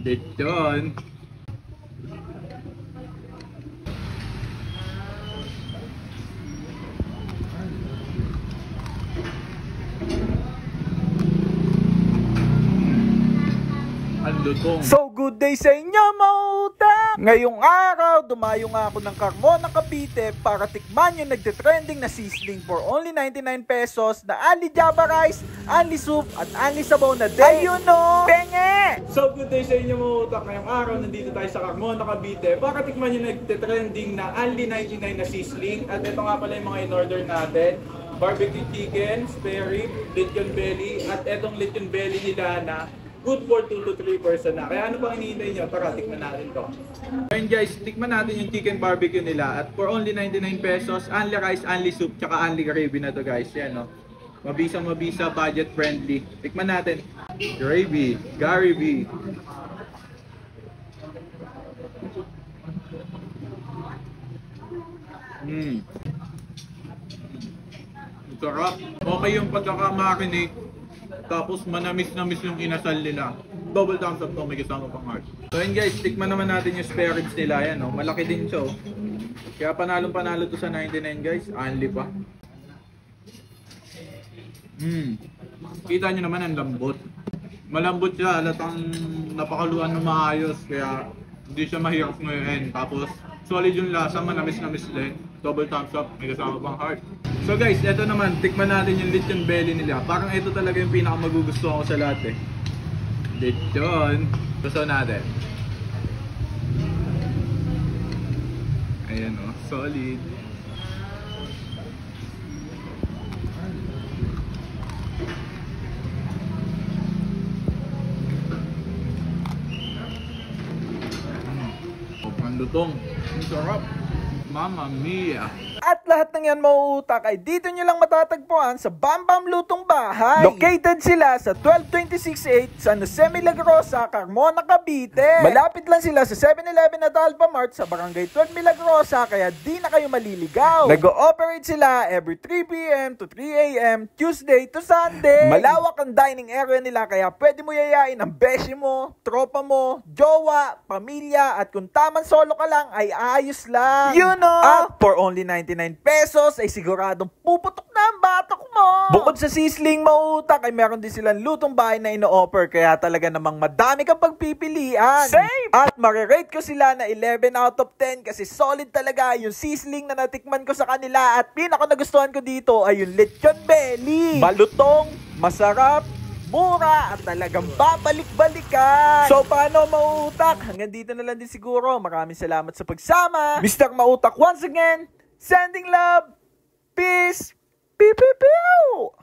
Lechon. So good day sa inyo mga utang! Ngayong araw, dumayo nga ako ng Carmona, Cavite para tikman yung nagtitrending na sizzling for only 99 pesos na only Java rice, only soup, at only sabaw na day. Ayun o! Penge! So good day sa inyo mga utang. Ngayong araw, nandito tayo sa Carmona, Cavite para tikman yung nagtitrending na only 99 na sizzling. At ito nga pala yung mga in-order natin. Barbecue chicken, spare rib, lechon belly, at etong lechon belly nila na good for 2 to 3 person na. Kaya ano pang hinihintay nyo? Tara, tikman natin to. Ayun guys, tikman natin yung chicken barbecue nila. At for only 99 pesos, only rice, only soup, tsaka only gravy na to guys. Yan no. Mabisa, budget friendly. Tikman natin. Gravy, Gary V. Sarap. Okay yung pagkakamarinate. Tapos manamis-namis yung inasal nila. Double thumbs up to, may kasama pang heart. So yun guys, tikman naman natin yung spare ribs nila. Yan, oh. Malaki din siya. Oh. Kaya panalo to sa 99 guys. Only pa. Kita nyo naman ang lambot. Malambot siya, halatang napakaluan na maayos. Kaya hindi siya mahirap ngayon. Tapos solid yung lasa, manamis-namis din. Double thumbs up, may kasama pang heart. So guys, eto naman, tikman natin yung lechon belly nila. Parang ito talaga yung pinakamagugustuhan ko sa lahat eh. Lechon. Gusto natin. Ayan o, solid. Ang lutong. Ang sarap. Mamma mia! At lahat ng yan mauutak ay dito nyo lang matatagpuan sa Bam Bam Lutong Bahay. Located sila sa 12168 San Jose Milagrosa, Carmona, Cavite. Malapit lang sila sa 7-Eleven at Alfamart sa Barangay 12 Milagrosa, kaya di na kayo maliligaw. Nag-ooperate sila every 3 p.m. to 3 a.m. Tuesday to Sunday. Malawak ang dining area nila, kaya pwede mo yayain ang beshi mo, tropa mo, jowa, pamilya, at kung tamang solo ka lang ay ayos lang. You know! At for only 99 pesos ay siguradong puputok na ang batok mo. Bukod sa sizzling mautak ay meron din silang lutong bahay na ino-offer, kaya talaga namang madami kang pagpipilian. Same! At marirate ko sila na 11 out of 10 kasi solid talaga yung sizzling na natikman ko sa kanila, at pinaka nagustuhan ko dito ay yung lechon belly. Malutong, masarap, mura, at talagang babalik-balikan. So paano mautak? Hanggang dito na lang din siguro. Maraming salamat sa pagsama. Mr. Mautak once again, sending love, peace, pew pew pew.